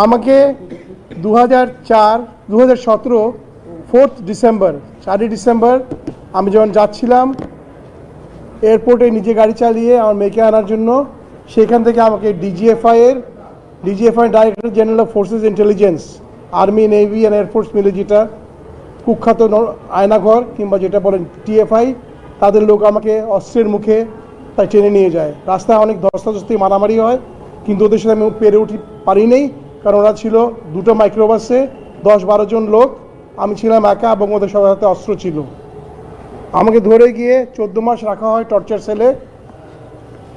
আমাকে 2017 4 December 4 December আমি যখন যাচ্ছিলাম এয়ারপোর্টে নিজে গাড়ি চালিয়ে আমার মেয়েকে আনার জন্য, সেখান থেকে আমাকে DGFI director general of forces intelligence, army, navy and air force মিলে, যেটা কুখ্যাত আয়নাঘর কিংবা যেটা বলেন টিএফআই, তাদের লোক আমাকে অস্ত্রের মুখে তাই টেনে নিয়ে যায়। রাস্তায় অনেক ধস্তাধস্তি মারামারি হয়, কিন্তু ওদের সাথে আমি পেরে পারি নেই, কারণ ওরা ছিল দুটো মাইক্রোবাসে 10-12 জন লোক, আমি ছিলাম একা এবং ওদের সবার হাতে অস্ত্র ছিল। আমাকে ধরে গিয়ে 14 মাস রাখা হয় টর্চার সেলে।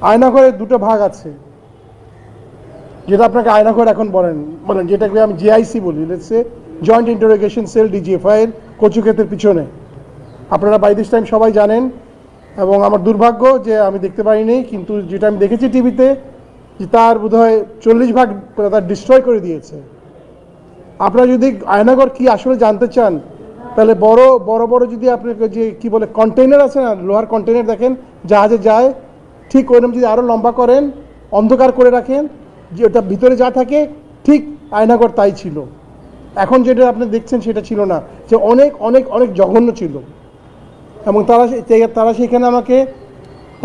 আয়নাঘরের দুটো ভাগ আছে, যেটা আপনাকে আয়নাঘর এখন বলেন যেটাকে আমি জিআইসি বলি, let's joint interrogation sell, DGFI এর কচুক্ষেতের পিছনে। আপনারা বাই দিস টাইম সবাই জানেন, এবং আমার দুর্ভাগ্য যে আমি দেখতে পাইনি, কিন্তু যেটা আমি দেখেছি টিভিতে, যে তার বোধহয় 40 ভাগ তার ডিস্ট্রয় করে দিয়েছে। আপনারা যদি আয়নাঘর কি আসলে জানতে চান, তাহলে বড় বড় যদি আপনাকে যে কি বলে কন্টেইনার আছে না, লোহার কন্টেইনার দেখেন জাহাজে যায়, ঠিক ওইরকম যদি আরও লম্বা করেন, অন্ধকার করে রাখেন, যে ওটা ভিতরে যা থাকে ঠিক আয়নাঘর তাই ছিল। এখন যেটা আপনি দেখছেন সেটা ছিল না, যে অনেক অনেক অনেক জঘন্য ছিল। এবং তারা সেখানে আমাকে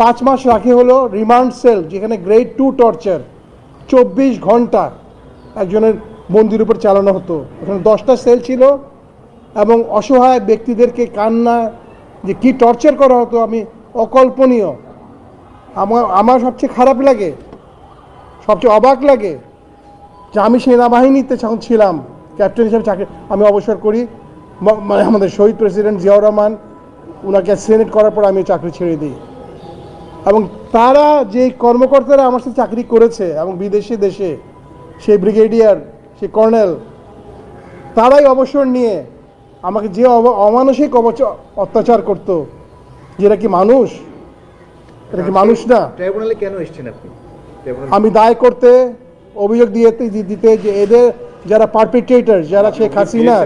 5 মাস রাখে হলো রিমান্ড সেল, যেখানে গ্রেড 2 টর্চার 24 ঘন্টা একজনের বন্দির উপর চালানো হতো। ওখানে 10টা সেল ছিল, এবং অসহায় ব্যক্তিদেরকে কান্না যে কি টর্চার করা হতো আমি অকল্পনীয়। আমার সবচেয়ে খারাপ লাগে, সবচেয়ে অবাক লাগে যে আমি সেনাবাহিনীতে যখন ছিলাম ক্যাপ্টেন হিসেবে চাকরি, আমি অবসর করি, মানে আমাদের শহীদ প্রেসিডেন্ট জিয়াউর রহমান ওনাকে সেনেট করার পর আমি চাকরি ছেড়ে দিই। এবং তারা যে কর্মকর্তারা আমার সাথে চাকরি করেছে এবং বিদেশে দেশে, সেই ব্রিগেডিয়ার, সেই কর্নেল, তারাই অবসর নিয়ে আমাকে যে অমানসিক অত্যাচার করতো, যেটা কি মানুষ? এটা কি মানুষ না? ট্রাইব্যুনালে কেন এসেছেন আপনি? আমি দায় করতে, অভিযোগ দিতে যে এদের যারা পারপিট্রেটর, যারা শেখ হাসিনা,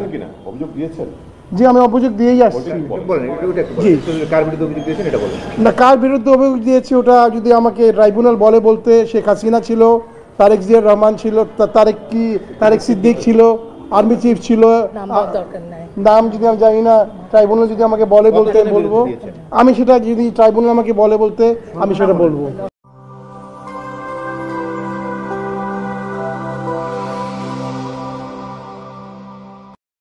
জি আমি অভিযোগ দিয়েই আসছি। না, কার বিরুদ্ধে অভিযোগ দিয়েছি ওটা যদি আমাকে ট্রাইব্যুনাল বলতে, শেখ হাসিনা ছিল, তারেক জিয়া রহমান ছিল, তারেক সিদ্দিক ছিল, আর্মি চিফ ছিল, নাম যদি আমি জানি না, ট্রাইব্যুনাল যদি আমাকে বলতে বলবো, আমি সেটা যদি ট্রাইব্যুনাল আমাকে বলতে আমি সেটা বলবো।